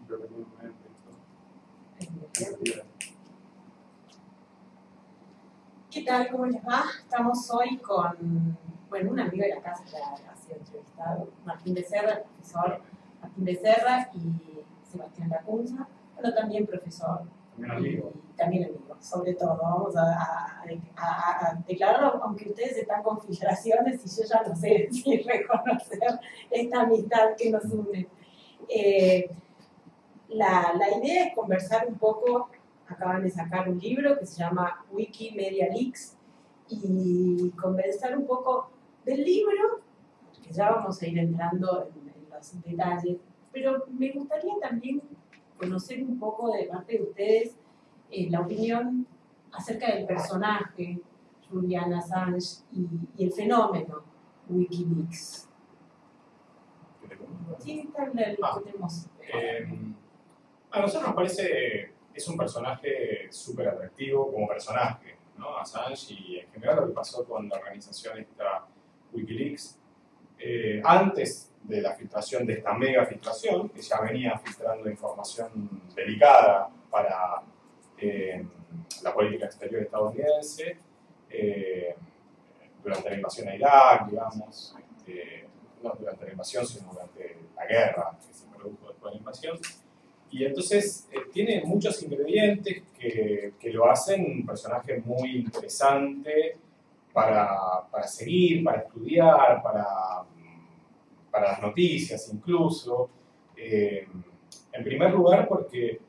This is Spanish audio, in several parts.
creo que tiene un texto. ¿Qué tal? ¿Cómo les va? Estamos hoy con, bueno, un amigo de la casa que ha sido entrevistado, Martín Becerra, el profesor Martín Becerra y Sebastián Lacunza, pero también profesor. También amigo. Y también amigo, sobre todo. Vamos a declararlo, aunque ustedes están con filtraciones y yo ya no sé si reconocer esta amistad que nos une. La idea es conversar un poco. Acaban de sacar un libro que se llama Wikimedia Leaks y conversar un poco del libro, que ya vamos a ir entrando en los detalles, pero me gustaría también conocer un poco de parte de ustedes la opinión acerca del personaje Julian Assange y el fenómeno Wikileaks. Sí, está lo que tenemos. A nosotros nos parece es un personaje súper atractivo como personaje, ¿no? Assange, y en general lo que pasó con la organización esta Wikileaks, antes de la filtración, de esta mega filtración, que ya venía filtrando información delicada para la política exterior estadounidense, durante la invasión a Irak, digamos, no durante la invasión, sino durante la guerra que se produjo después de la invasión. Y entonces tiene muchos ingredientes que lo hacen un personaje muy interesante para seguir, para estudiar, para las noticias incluso. En primer lugar porque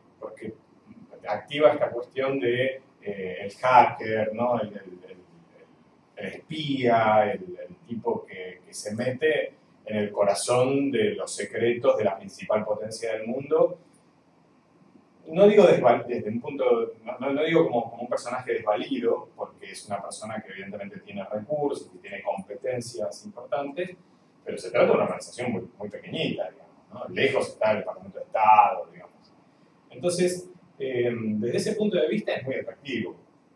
activa esta cuestión de el hacker, ¿no? el espía, el tipo que se mete en el corazón de los secretos de la principal potencia del mundo. No digo desde un punto, no digo como un personaje desvalido, porque es una persona que evidentemente tiene recursos y tiene competencias importantes, pero se trata de una organización muy, muy pequeñita, digamos, ¿no? Lejos está el Departamento de Estado, digamos. Entonces, desde ese punto de vista es muy atractivo.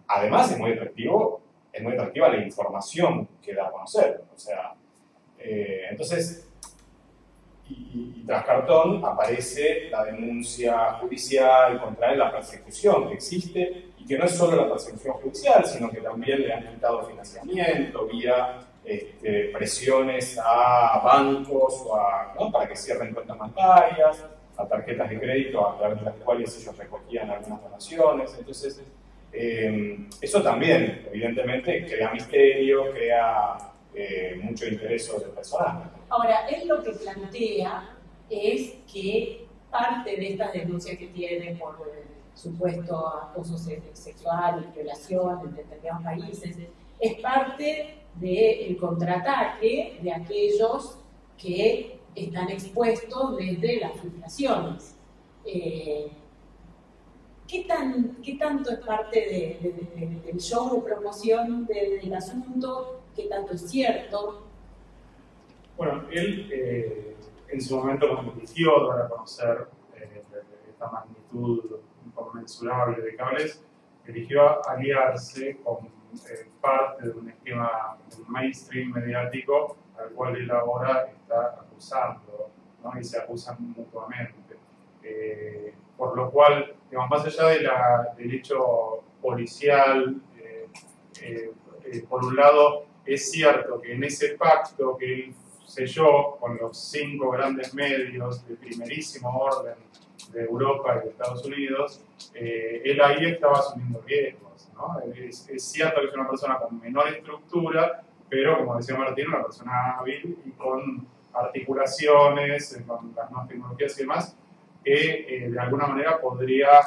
Además es muy atractiva la información que da a conocer. O sea, entonces... Y tras cartón aparece la denuncia judicial contra él, la persecución que existe, y que no es solo la persecución judicial, sino que también le han quitado financiamiento vía presiones a bancos ¿no? para que cierren cuentas bancarias, a tarjetas de crédito a través de las cuales ellos recogían algunas donaciones. Entonces, eso también, evidentemente, crea misterio, crea mucho interés sobre el personaje. Ahora, él lo que plantea es que parte de estas denuncias que tiene por supuesto acoso sexual y violación en determinados países es parte del contraataque de aquellos que están expuestos desde las filtraciones. ¿Qué tanto es parte del show de promoción del asunto? ¿Qué tanto es cierto? Bueno, él en su momento, cuando eligió dar a conocer esta magnitud inconmensurable de cables, eligió aliarse con parte de un esquema mainstream mediático al cual él ahora está acusando, ¿no? Y se acusan mutuamente. Por lo cual, digamos, más allá del hecho policial, por un lado, es cierto que en ese pacto que él selló con los 5 grandes medios de primerísimo orden de Europa y de Estados Unidos, él ahí estaba asumiendo riesgos, ¿no? Es cierto que es una persona con menor estructura, pero como decía Martín, una persona hábil y con articulaciones, con las nuevas tecnologías y demás, que de alguna manera podría,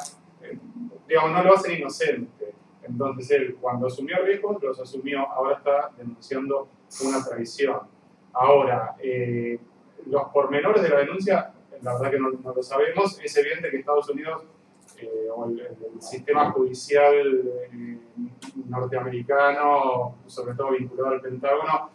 digamos, no lo hace inocente. Entonces él, cuando asumió riesgos, los asumió, ahora está denunciando una traición. Ahora, los pormenores de la denuncia, la verdad que no lo sabemos. Es evidente que Estados Unidos, o el sistema judicial norteamericano, sobre todo vinculado al Pentágono,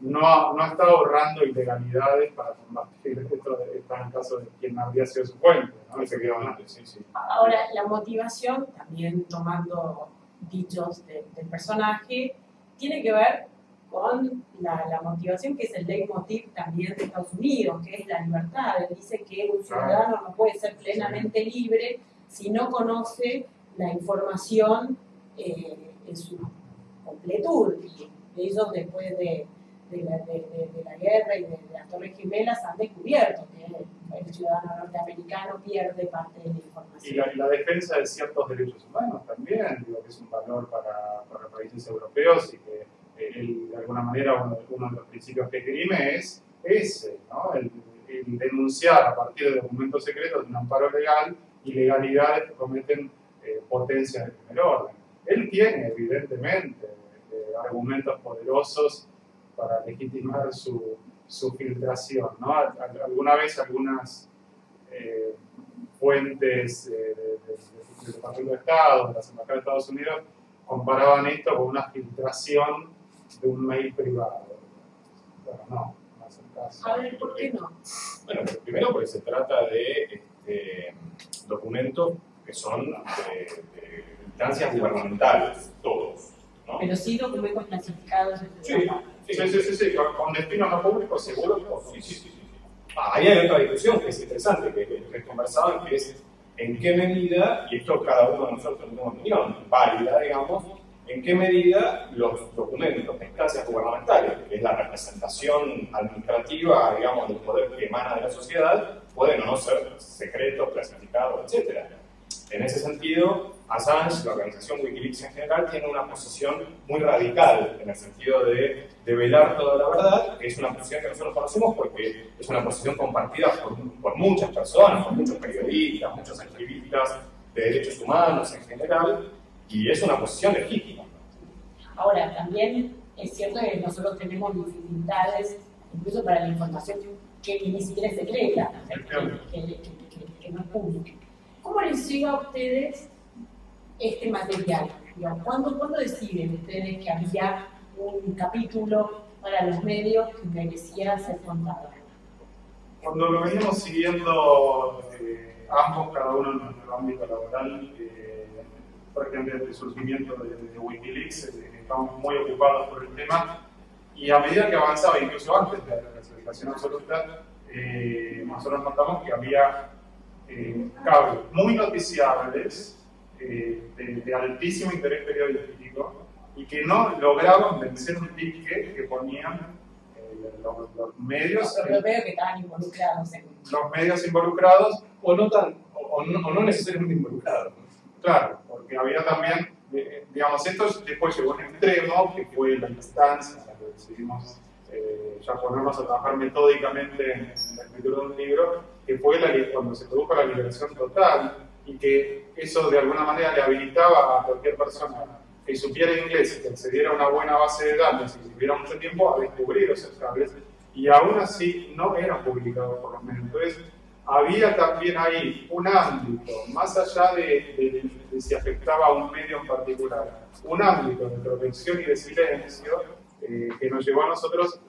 no ha estado ahorrando ilegalidades para combatir esto en el caso de quien habría sido su fuente, ¿no? Efectivamente, sí. Ahora, la motivación, también tomando dichos del personaje, tiene que ver con la motivación que es el leitmotiv también de Estados Unidos, que es la libertad. Él dice que un ciudadano no puede ser plenamente libre si no conoce la información en su completud. Y ellos, después de la guerra y de las Torres Gemelas, han descubierto que el ciudadano norteamericano pierde parte de la información. Y la defensa de ciertos derechos humanos también, digo que es un valor para países europeos y que él, de alguna manera, uno de los principios que esgrime es ese, ¿no? El denunciar a partir de documentos secretos de un amparo legal ilegalidades que cometen potencias de primer orden. Él tiene, evidentemente, argumentos poderosos para legitimar su filtración, ¿no? Alguna vez algunas fuentes del Departamento de Estado, de las embajadas de Estados Unidos, comparaban esto con una filtración de un mail privado. Bueno, no es el caso. A ver, ¿por qué no? Bueno, primero porque se trata de documentos que son de instancias gubernamentales, todos, ¿no? Pero sí documentos clasificados. Sí, con destino no público, seguro. Sí. Ahí hay otra discusión que es interesante, que conversaban, que es en qué medida, y esto cada uno de nosotros tiene una opinión válida, digamos, en qué medida los documentos de instancias gubernamentales, que es la representación administrativa, digamos, del poder que emana de la sociedad, pueden o no ser secretos, clasificados, etc. En ese sentido, Assange, la organización Wikileaks en general, tiene una posición muy radical en el sentido de develar toda la verdad, que es una posición que nosotros conocemos porque es una posición compartida por muchas personas, por muchos periodistas, muchos activistas de derechos humanos en general, y es una posición legítima. Ahora, también es cierto que nosotros tenemos dificultades, incluso para la información que ni siquiera es secreta, que no es pública. ¿Cómo les llega a ustedes este material? ¿Cuándo deciden ustedes que había un capítulo para los medios que merecía ser contado? Cuando lo venimos siguiendo ambos, cada uno en nuestro ámbito laboral, por ejemplo, el surgimiento de Wikileaks, estamos muy ocupados por el tema, y a medida que avanzaba, incluso antes de la clasificación absoluta, nosotros notamos que había cables muy noticiables, de altísimo interés periodístico, y que no lograban vencer un dique que ponían los medios. Los medios que estaban involucrados. Los medios involucrados, O no necesariamente involucrados. Claro, porque había también, digamos, esto después llegó a un extremo, que fue la instancia en la que decidimos ya ponernos a trabajar metódicamente en la escritura de un libro, que fue cuando se produjo la liberación total, y que eso de alguna manera le habilitaba a cualquier persona que supiera inglés y que accediera a una buena base de datos y tuviera mucho tiempo a descubrir esos cables, y aún así no eran publicados por los medios. Entonces, había también ahí un ámbito, más allá de si afectaba a un medio en particular, un ámbito de protección y de silencio que nos llevó a nosotros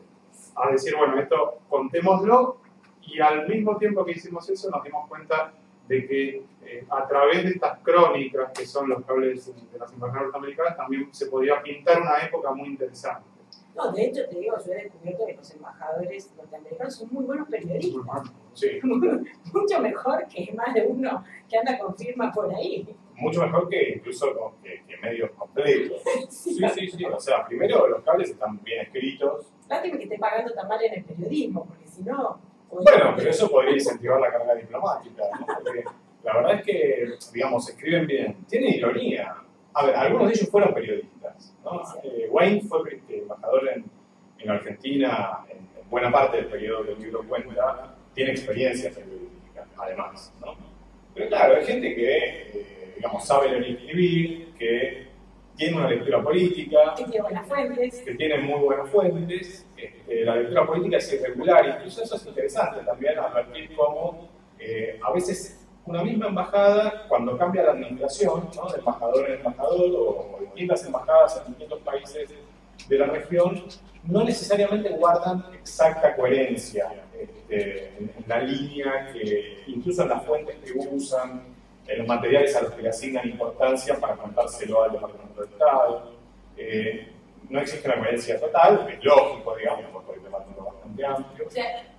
a decir, bueno, esto contémoslo, y al mismo tiempo que hicimos eso nos dimos cuenta de que a través de estas crónicas, que son los cables de las embajadas norteamericanas, también se podía pintar una época muy interesante. No, de hecho, te digo, yo he descubierto que los embajadores norteamericanos son muy buenos periodistas. Sí. Mucho mejor que más de uno que anda con firma por ahí. Mucho mejor que incluso que medios completos. Sí. O sea, primero los cables están bien escritos. Lástima que esté pagando tan mal en el periodismo, porque si no... Bueno, pero eso podría incentivar la carrera diplomática, ¿no? Porque la verdad es que, digamos, escriben bien. Tienen ironía. A ver, algunos de ellos fueron periodistas, ¿no? Wayne fue embajador en Argentina en buena parte del periodo que el libro cuenta. Tiene experiencia periodística, además, ¿no? Pero claro, hay gente que, digamos, sabe leer y escribir, que tiene una lectura política, que tiene buenas fuentes, que tiene muy buenas fuentes. La lectura política es irregular, incluso eso es interesante también, advertir cómo a veces una misma embajada, cuando cambia la administración, ¿no? De embajador en embajador, o distintas embajadas en distintos países de la región, no necesariamente guardan exacta coherencia en la línea, que incluso en las fuentes que usan, en los materiales a los que le asignan importancia para contárselo al Departamento de Estado. no existe una coherencia total, es lógico, digamos, porque el debate es bastante amplio. O sea,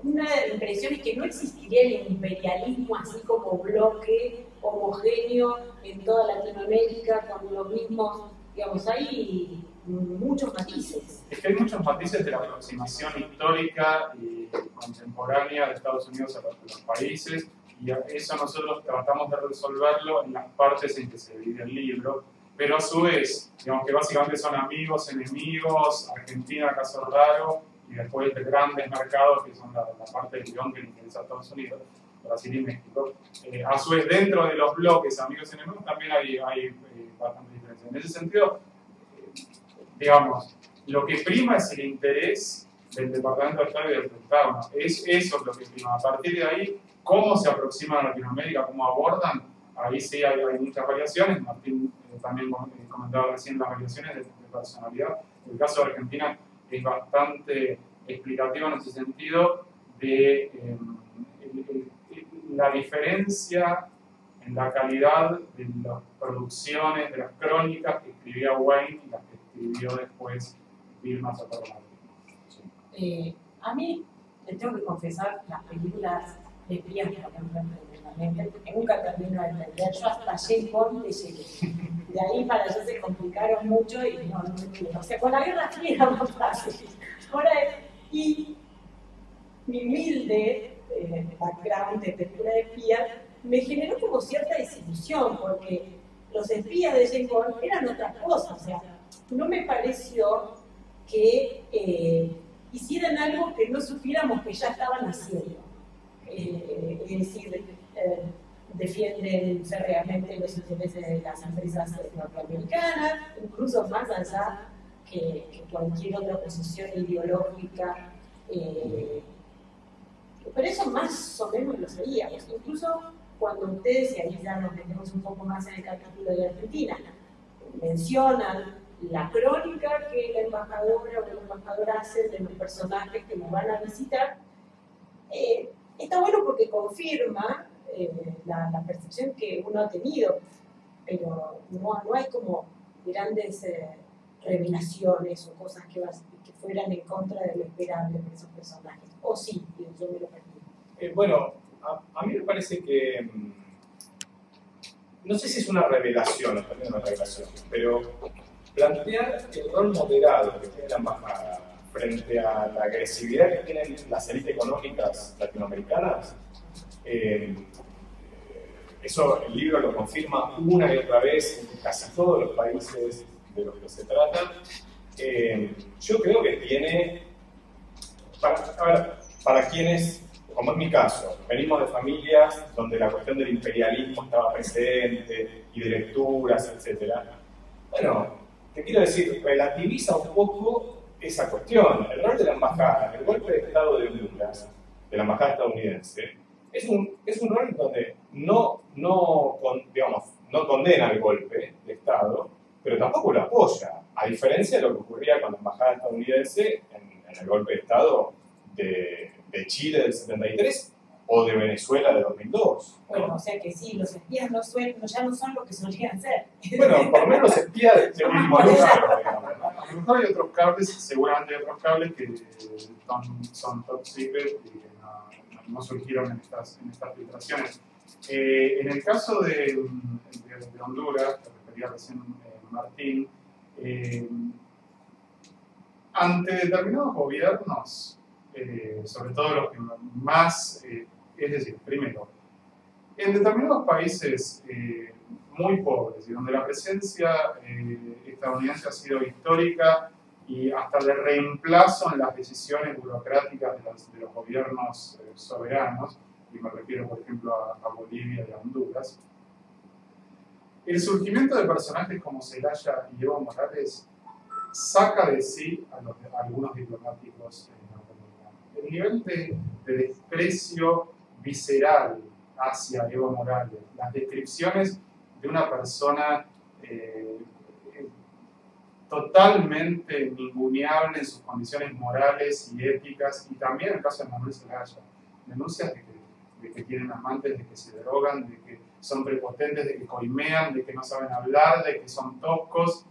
una impresión es que no existiría el imperialismo así como bloque homogéneo en toda Latinoamérica con los mismos, digamos, hay muchos matices. Es que hay muchos matices de la aproximación histórica y contemporánea de Estados Unidos a los países, y eso nosotros tratamos de resolverlo en las partes en que se divide el libro, pero a su vez, digamos que básicamente son amigos, enemigos, Argentina, caso raro, y después de grandes mercados que son la parte del guión que le interesa a Estados Unidos, Brasil y México. A su vez, dentro de los bloques amigos y enemigos también hay bastante diferencia. En ese sentido, digamos, lo que prima es el interés del Departamento de Estado y del Pentágono. Eso es lo que prima. A partir de ahí, cómo se aproximan a Latinoamérica, cómo abordan, ahí sí hay muchas variaciones. Martín también comentaba recién las variaciones de personalidad. El caso de Argentina es bastante explicativo en ese sentido de la diferencia en la calidad de las producciones, de las crónicas que escribía Wayne y las que escribió después Vilma Sotomayor. A mí, le tengo que confesar, las películas de espías, por ejemplo, porque nunca termino de entender. Yo hasta James Bond le llegué. De ahí para allá se complicaron mucho y no entiendo. O sea, con la Guerra Fría era más fácil. Ahora, y mi humilde background de película de espías me generó como cierta desilusión, porque los espías de James Bond eran otra cosa. O sea, no me pareció que hicieran algo que no supiéramos que ya estaban haciendo. Es decir, defienden férreamente los intereses de las empresas norteamericanas, incluso más allá que cualquier otra posición ideológica. Pero eso más o menos lo sabíamos. Incluso cuando ustedes, y ahí ya nos metemos un poco más en el capítulo de Argentina, mencionan la crónica que la embajadora o el embajador hace de los personajes que nos van a visitar, está bueno porque confirma la percepción que uno ha tenido, pero no hay como grandes revelaciones o cosas que fueran en contra de lo esperable de esos personajes. O sí, yo me lo perdí. Bueno, a mí me parece que, no sé si es una revelación, pero plantear el rol moderado que tiene la embajada frente a la agresividad que tienen las élites económicas latinoamericanas, eso el libro lo confirma una y otra vez en casi todos los países de los que se trata. Yo creo que tiene, para quienes, como en mi caso, venimos de familias donde la cuestión del imperialismo estaba presente y de lecturas, etc. Bueno, te quiero decir, relativiza un poco esa cuestión. El rol de la embajada, el golpe de Estado de Honduras, de la embajada estadounidense, es un rol donde no condena el golpe de Estado, pero tampoco lo apoya, a diferencia de lo que ocurría con la embajada estadounidense en el golpe de Estado de Chile del 73 o de Venezuela de 2002. Bueno, o sea que sí, los espías ya no son lo que solían ser. Bueno, por lo menos los espías de este último lugar, digamos. A lo mejor hay otros cables, seguramente hay otros cables que son top secret y que no surgieron en estas filtraciones. En el caso de Honduras, que refería recién Martín, ante determinados gobiernos, sobre todo los que más, es decir, primero, en determinados países muy pobres y donde la presencia estadounidense ha sido histórica y hasta de reemplazo en las decisiones burocráticas de los gobiernos soberanos, y me refiero por ejemplo a Bolivia y a Honduras, el surgimiento de personajes como Zelaya y Evo Morales saca de sí a algunos diplomáticos norteamericanos. El nivel de desprecio visceral hacia Evo Morales, las descripciones de una persona totalmente ninguneable en sus condiciones morales y éticas, y también el caso de Manuel Zelaya, denuncias de que tienen amantes, de que se drogan, de que son prepotentes, de que coimean, de que no saben hablar, de que son toscos.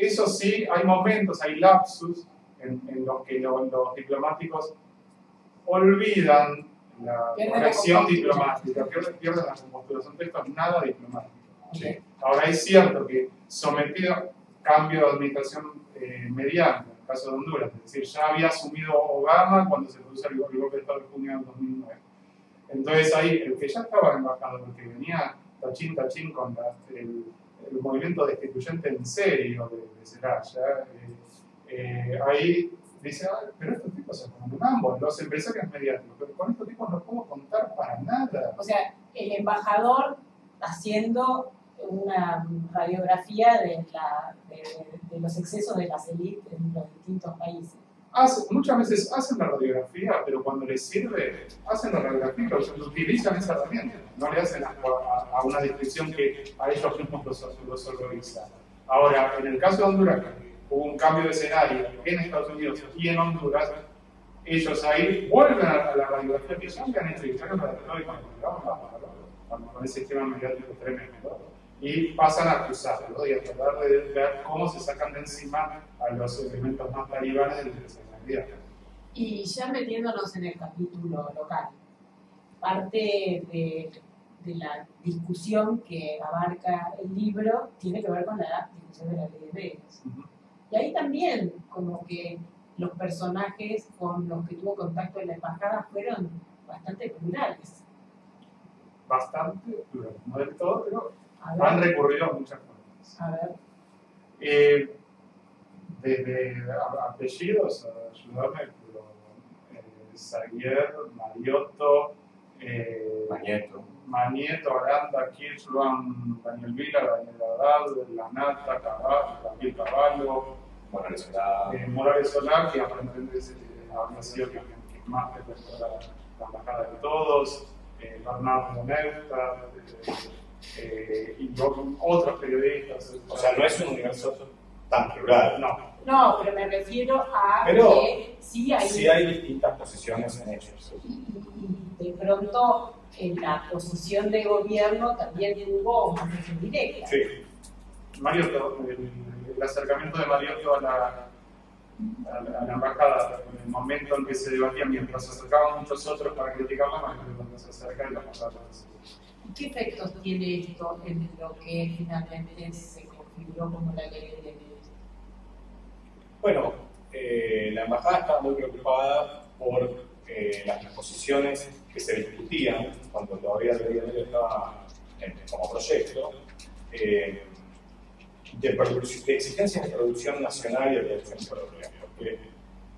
Eso sí, hay momentos, hay lapsus en los que los diplomáticos olvidan la corrección diplomática, pierden la compostura, son textos nada diplomáticos. Okay. Ahora es cierto que sometido a cambio de administración mediante, en el caso de Honduras, es decir, ya había asumido Obama cuando se produjo el golpe de Estado de junio del 2009. Entonces ahí, el que ya estaba embajador, el que venía tachín con el movimiento destituyente en serio de Zelaya, ahí dice, pero estos tipos se ponen ambos, los empresarios mediáticos, pero con estos tipos no puedo contar para nada. O sea, el embajador haciendo una radiografía de los excesos de las élites en los distintos países. Muchas veces hacen la radiografía, pero cuando les sirve, hacen la radiografía, pero utilizan esa herramienta, no le hacen a una descripción que a ellos mismos los horroriza. Ahora, en el caso de Honduras, hubo un cambio de escenario en Estados Unidos y en Honduras, ellos ahí vuelven a la radiografía que ya habían hecho y ya con ese esquema mediático tremendo. Y pasan a acusarlo y a tratar de ver cómo se sacan de encima a los elementos más talibanes de la personalidad. Y ya metiéndonos en el capítulo local, parte de la discusión que abarca el libro tiene que ver con la discusión de la ley de medios. Y ahí también, como que los personajes con los que tuvo contacto en la embajada fueron bastante plurales. Bastante plurales, no del todo, pero han recurrido a muchas fuentes. A ver. Desde apellidos, ayudarme, pero Zaguier, Mariotto, Manieto, Aranda, Kirchluan, Daniel Vila, Daniel Haddad, Lanata, Gabriel Caballo, Morales Solá, que aparentemente había sido el que más representó la embajada de todos, Bernardo Nefta, y otros periodistas. O sea, no es un universo tan plural. No, pero me refiero a que sí hay distintas posiciones en ellos. Y de pronto en la posición de gobierno también hubo una posición directa. Sí. Mariotto, el acercamiento de Mariotto a la embajada, en el momento en que se debatía, mientras se acercaban muchos otros para criticarla, cuando se acerca y la embajada. ¿Qué efectos tiene esto en lo que finalmente se configuró como la ley de medios? Bueno, la embajada estaba muy preocupada por las posiciones que se discutían cuando todavía la ley de medios estaba como proyecto, de exigencias de producción nacional y de producción propia, porque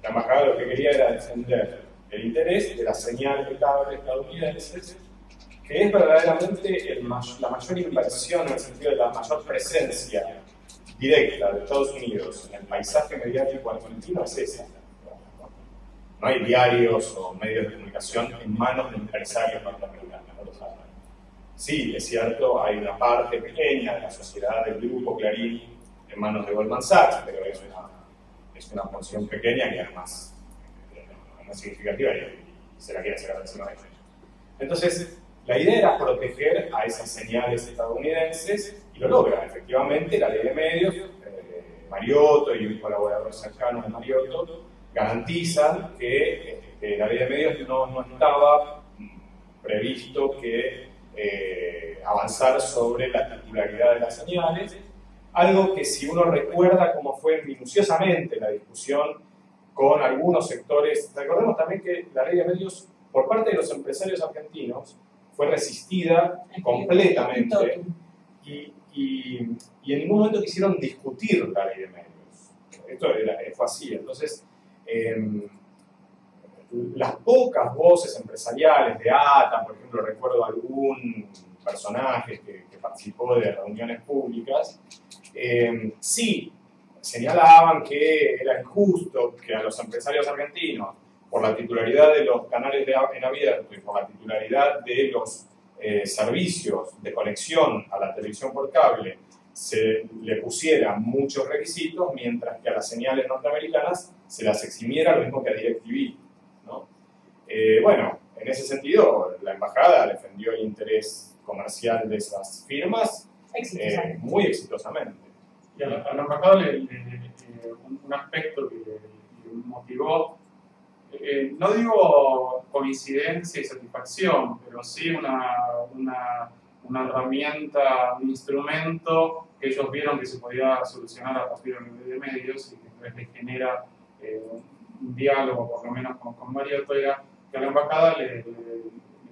la embajada lo que quería era defender el interés de las señales de cable estadounidenses, que es verdaderamente la mayor inversión en el sentido de la mayor presencia directa de Estados Unidos en el paisaje mediático argentino es esa. No hay diarios o medios de comunicación en manos de empresarios norteamericanos, no lo saben. Sí, es cierto, hay una parte pequeña de la sociedad del grupo Clarín en manos de Goldman Sachs, pero es una porción pequeña que además no es significativa y se la quiere sacar de encima de ellos. Entonces, la idea era proteger a esas señales estadounidenses y lo logra. Efectivamente, la ley de medios, Mariotto y un colaborador cercano de Mariotto garantizan que la ley de medios no estaba previsto que avanzar sobre la titularidad de las señales, algo que si uno recuerda cómo fue minuciosamente la discusión con algunos sectores, recordemos también que la ley de medios por parte de los empresarios argentinos fue resistida completamente y en ningún momento quisieron discutir la ley de medios. Esto fue así. Entonces, las pocas voces empresariales de ATA, por ejemplo, recuerdo algún personaje que participó de reuniones públicas, sí señalaban que era injusto que a los empresarios argentinos, por la titularidad de los canales en abierto y por la titularidad de los servicios de conexión a la televisión por cable, se le pusieran muchos requisitos, mientras que a las señales norteamericanas se las eximiera, lo mismo que a DirecTV, ¿no? Bueno, en ese sentido, la embajada defendió el interés comercial de esas firmas muy exitosamente. Y a la embajada un aspecto que motivó, no digo coincidencia y satisfacción, pero sí una herramienta, un instrumento que ellos vieron que se podía solucionar a partir de medios y que entonces les genera un diálogo, por lo menos con Mariotto, era que a la embajada le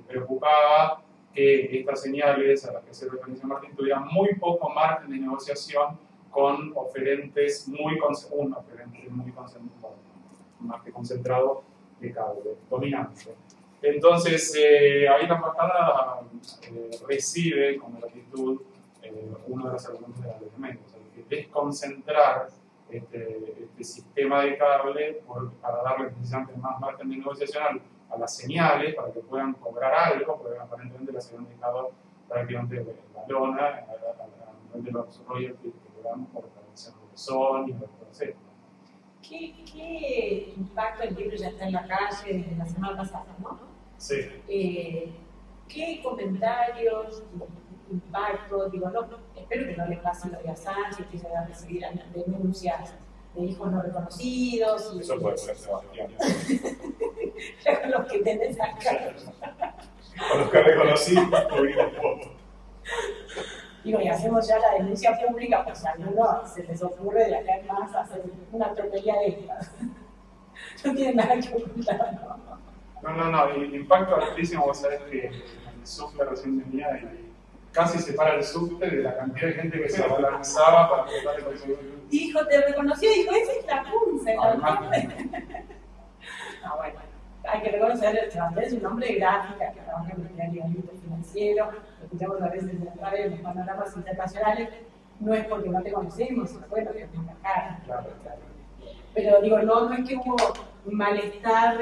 preocupaba que estas señales a las que hace referencia Martín tuvieran muy poco margen de negociación con oferentes un oferente muy concentrado, más que concentrado de cable, dominante. Entonces, ahí la embajada recibe con gratitud uno de los argumentos de la ley de medios, que desconcentrar este sistema de cable para darle precisamente más margen de negociación a las señales, para que puedan cobrar algo, porque aparentemente las habían dejado prácticamente la lona a nivel de los royalties que le dan por la versión de Sony y todo eso. ¿Qué impacto el libro ya está en la calle desde la semana pasada, ¿no? Sí. ¿Qué comentarios, impacto? Digo, no, espero que no le pase lo de a Sánchez, que se va a recibir denuncias de hijos no reconocidos. Eso puede ser Sebastián. Ya con los que tenés acá. Con los que reconocí, publicamos fotos. Digo, y hacemos ya la denuncia pública, pues a alguno se les ocurre de acá en más hacer una tropelía de estas. No tiene nada que ocultar, ¿no? No, el impacto altísimo, vos sabés que el subte recién venía y casi se para el subte de la cantidad de gente que se abalanzaba para tratar de conseguir. Hijo, te reconoció, dijo, esa es la Punce, ¿no? No, bueno, hay que reconocer, Sebastián es un hombre de gráfica que trabaja en el diario financiero, lo escuchamos a veces en la radio, en los panoramas internacionales, no es porque no te conocemos, sino bueno, que es una cara. Claro. Pero digo, no es que hubo malestar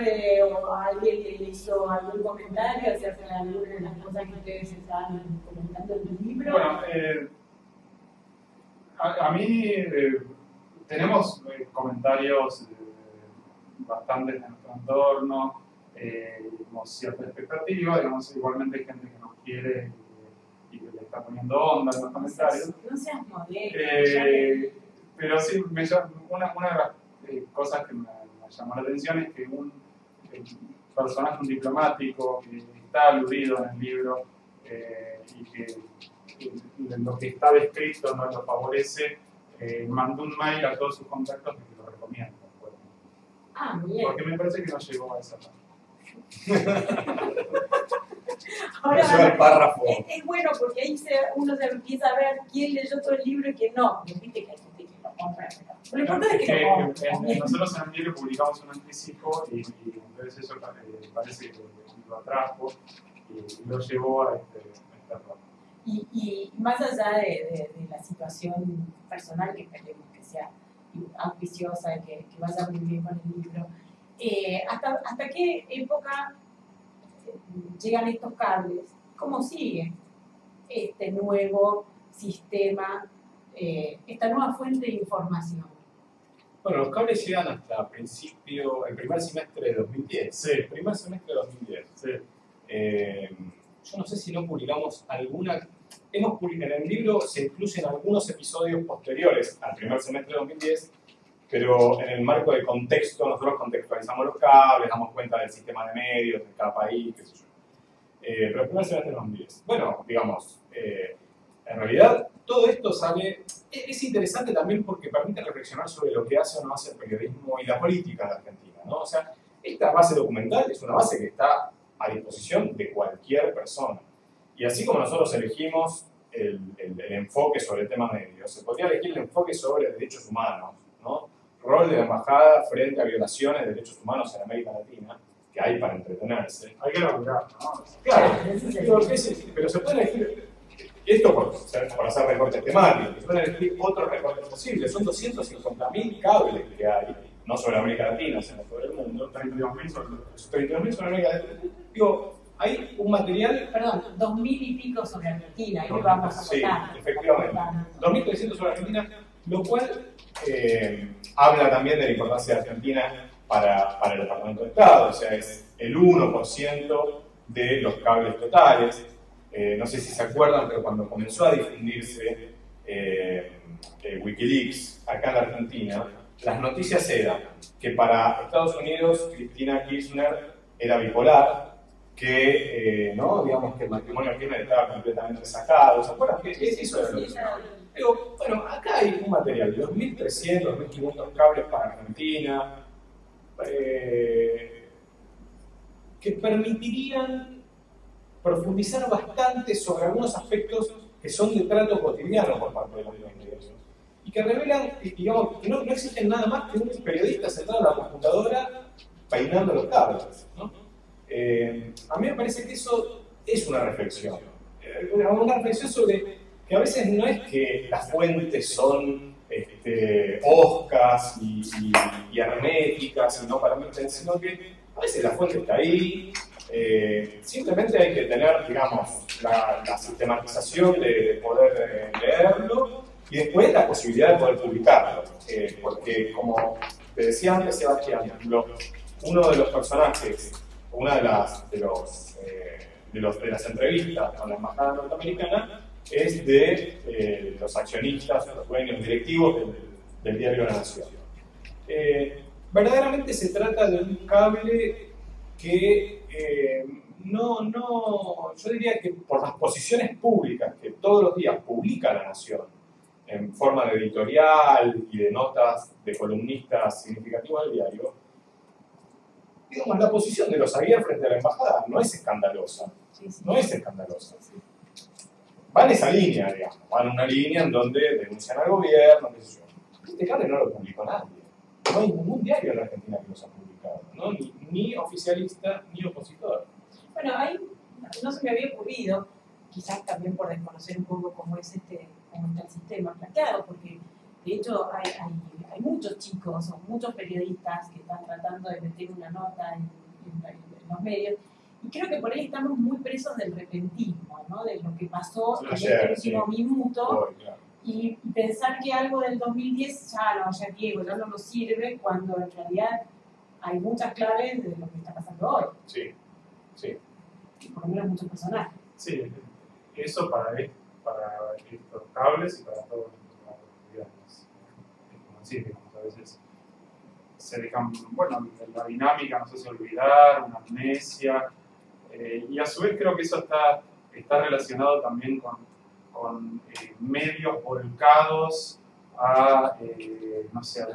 o alguien le hizo algún comentario acerca de alguna de las cosas que ustedes estaban comentando en el libro. Bueno, a mí tenemos comentarios bastantes en nuestro entorno, digamos, cierta expectativa, digamos, igualmente hay gente que nos quiere y que le está poniendo onda en los comentarios. No seas modesto. Pero sí, una de las cosas que me llamó la atención es que un personaje, un diplomático que está aludido en el libro y que lo que está descrito no lo favorece, mandó un mail a todos sus contactos de que lo recomiendo. Bien. Porque me parece que no llegó a esa parte. Ahora, el párrafo. Es bueno porque ahí uno se empieza a ver quién leyó todo el libro y quién no. Viste que hay gente que lo compra. Lo importante es que lo compra. Nosotros en el libro publicamos un anticipo y entonces eso parece que lo atrajo y lo llevó a esta parte. Y más allá de la situación personal, que esperemos que sea auspiciosa y que vaya muy bien con el libro, ¿hasta qué época llegan estos cables? ¿Cómo sigue este nuevo sistema, esta nueva fuente de información? Bueno, los cables llegan hasta el primer semestre de 2010. Sí. El primer semestre de 2010. Sí. Yo no sé si no publicamos alguna. En el libro se incluyen algunos episodios posteriores al primer semestre de 2010, pero en el marco de contexto, nosotros contextualizamos los cables, damos cuenta del sistema de medios de cada país, qué sé yo. Pero el primer semestre de 2010. Bueno, digamos, en realidad todo esto sale. Es interesante también porque permite reflexionar sobre lo que hace o no hace el periodismo y la política en Argentina, ¿no? O sea, esta base documental es una base que está a disposición de cualquier persona. Y así como nosotros elegimos el enfoque sobre el tema medios, se podría elegir el enfoque sobre derechos humanos, ¿no? Rol de la embajada frente a violaciones de derechos humanos en América Latina, que hay para entretenerse. Hay que laburar, ¿no? Claro, pero se puede elegir esto por hacer recortes temáticos, se pueden elegir otros recortes posibles. Son 250.000 cables que hay, no sobre América Latina, sino sobre el mundo. 32.000 sobre 32.000 sobre América Latina. Digo, hay un material. Perdón, 2.000 y pico sobre Argentina, ahí vamos a votar. Sí, efectivamente. 2.300 sobre Argentina, lo cual habla también de la importancia de Argentina para el Departamento de Estado, o sea, es el 1% de los cables totales. No sé si se acuerdan, pero cuando comenzó a difundirse Wikileaks acá en la Argentina, las noticias eran que para Estados Unidos Cristina Kirchner era bipolar, que ¿no? Digamos que el matrimonio Kirchner estaba completamente sacado. ¿Se acuerdan? Eso era lo que digo, bueno, acá hay un material de 2.300, 2.500 cables para Argentina, que permitirían profundizar bastante sobre algunos aspectos que son de trato cotidiano por parte de los medios y que revelan, digamos, que no existen nada más que un periodista sentado en la computadora peinando los cables, ¿no? A mí me parece que eso es una reflexión sobre que a veces no es que las fuentes son hoscas y herméticas y no permiten, sino que a veces la fuente está ahí. Simplemente hay que tener, digamos, la sistematización de poder leerlo y después la posibilidad de poder publicarlo. Porque, como te decía antes, Sebastián, uno de los personajes, una de las entrevistas con la embajada norteamericana es de los accionistas, los dueños directivos del diario La Nación. Verdaderamente se trata de un cable que yo diría que por las posiciones públicas que todos los días publica La Nación en forma de editorial y de notas de columnistas significativos del diario, digamos, la posición de los Aguirre frente a la embajada no es escandalosa. No es escandalosa. Va en esa línea, digamos. Va en una línea en donde denuncian al gobierno, qué sé yo. Este cable no lo publicó nadie. No hay ningún diario en la Argentina que los ha publicado, ¿no? Ni oficialista ni opositor. Bueno, ahí no se me había ocurrido, quizás también por desconocer un poco cómo está el sistema planteado, porque de hecho hay muchos chicos o muchos periodistas que están tratando de meter una nota en los medios, y creo que por ahí estamos muy presos del repentismo, ¿no? De lo que pasó en este último minuto, y pensar que algo del 2010 ya viejo, ya no nos sirve, cuando en realidad hay muchas claves de lo que está pasando hoy. Sí, sí. Y por lo menos muchos personajes. Sí, eso para estos cables y para todos los cotidianos. Como decís, digamos, a veces se dejan, bueno, la dinámica nos hace olvidar, una amnesia, y a su vez creo que eso está relacionado también con medios volcados no sé,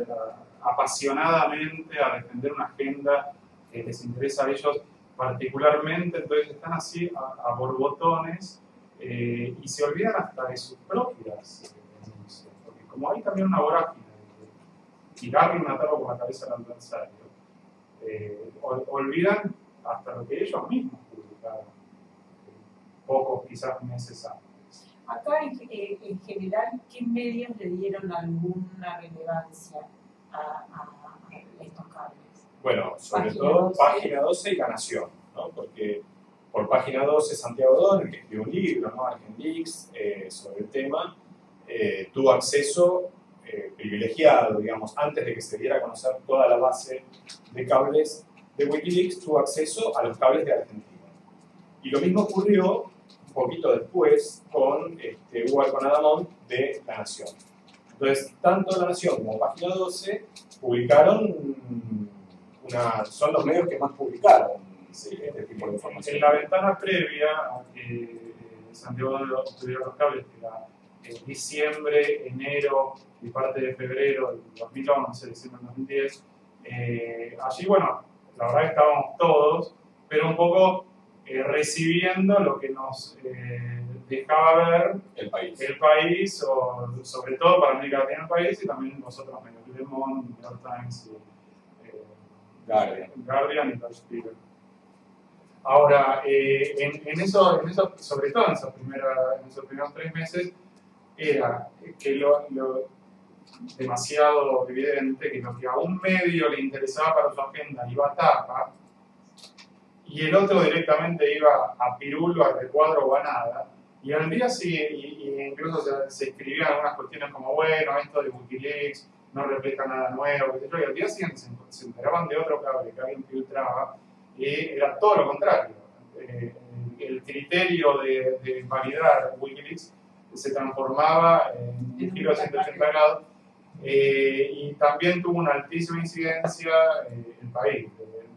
apasionadamente a defender una agenda que les interesa a ellos particularmente, entonces están así a borbotones y se olvidan hasta de sus propias denuncias, porque como hay también una vorágine de tirarle una tapa por la cabeza al adversario, olvidan hasta lo que ellos mismos publicaron pocos quizás meses antes. Acá en general, ¿qué medios le dieron alguna relevancia a estos cables? Bueno, sobre todo Página 12 y La Nación, ¿no? Porque por Página 12 Santiago Don, que escribió un libro, ¿no? Argenleaks, sobre el tema, tuvo acceso privilegiado, digamos, antes de que se diera a conocer toda la base de cables de Wikileaks, tuvo acceso a los cables de Argentina. Y lo mismo ocurrió un poquito después con Hugo Alconadamón de La Nación. Entonces, tanto La Nación como Página 12 publicaron son los medios que más publicaron este tipo de información. En la ventana previa a que Santiago tuviera los cables, que era en diciembre, enero y parte de febrero del 2011, diciembre del 2010, allí, bueno, la verdad que estábamos todos, pero un poco recibiendo lo que nos dejaba ver el país, o sobre todo para América Latina el país, y también nosotros medios, Le Monde, New York Times, Guardian y Der Spiegel. Ahora, en eso, sobre todo en esos primeros 3 meses, era que lo demasiado evidente que lo que a un medio le interesaba para su agenda iba a tapa, y el otro directamente iba a pirulo, a recuadro o a nada, y al día sí, incluso se escribían algunas cuestiones como, bueno, esto de Wikileaks no refleja nada nuevo, qué sé yo, y al día siguiente se enteraban de otro cable que alguien filtraba, y era todo lo contrario. El criterio de validar Wikileaks se transformaba en un giro de 180 grados. Y también tuvo una altísima incidencia el país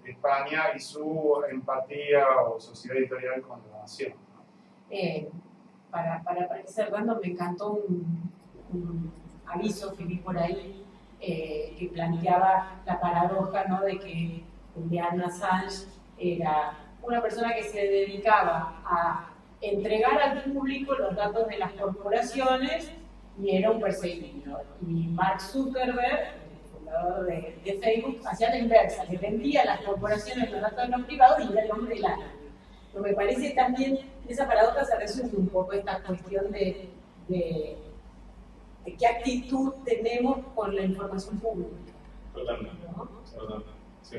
de España y su empatía o sociedad editorial con la nación. Para ir cerrando, me encantó un aviso que vi por ahí que planteaba la paradoja, ¿no?, de que Julian Assange era una persona que se dedicaba a entregar al público los datos de las corporaciones y era un perseguido. Y Mark Zuckerberg, el fundador de Facebook, hacía la inversa, le vendía a las corporaciones los datos de los privados y era el hombre del año. Pero me parece también, esa paradoja se resume un poco esta cuestión de qué actitud tenemos con la información pública. Totalmente. ¿No? Totalmente. Sí.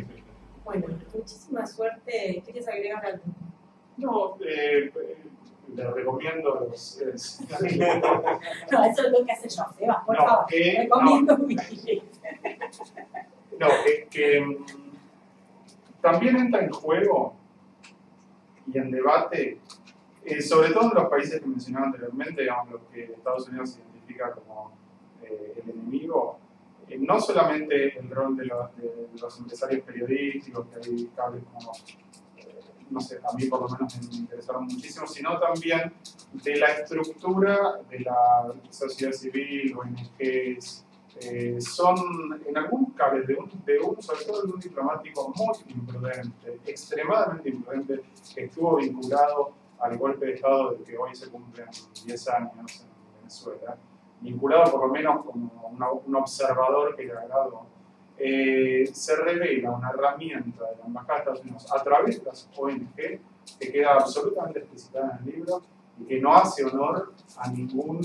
Bueno, muchísima suerte. ¿Quieres agregar algo? No, les recomiendo los... No, eso es lo que hace yo, Sebas, por No, favor. Recomiendo mi No, que también entra en juego y en debate, sobre todo en los países que mencionaba anteriormente, digamos, los que Estados Unidos identifica como el enemigo, no solamente el rol de los empresarios periodísticos, que hay cables como, no sé, a mí por lo menos me interesaron muchísimo, sino también de la estructura de la sociedad civil, ONGs, son en algunos cables sobre todo de un diplomático muy imprudente, extremadamente imprudente, que estuvo vinculado al golpe de Estado del que hoy se cumplen 10 años en Venezuela, vinculado por lo menos como un observador que le agradó, se revela una herramienta de la Embajada de Estados Unidos a través de las ONG que queda absolutamente explicitada en el libro y que no hace honor a ningún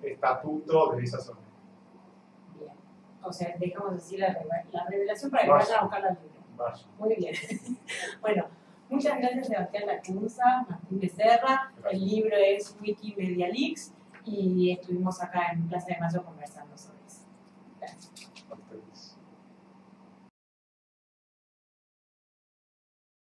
estatuto de esas ONG. Bien. O sea, dejamos decir la revelación para que vayan a buscar la libro. Vaya. Muy bien. Bueno, muchas gracias Sebastián Lacunza, Martín Becerra. El libro es Wikimedia Leaks y estuvimos acá en Plaza de Mayo conversando sobre eso. Gracias.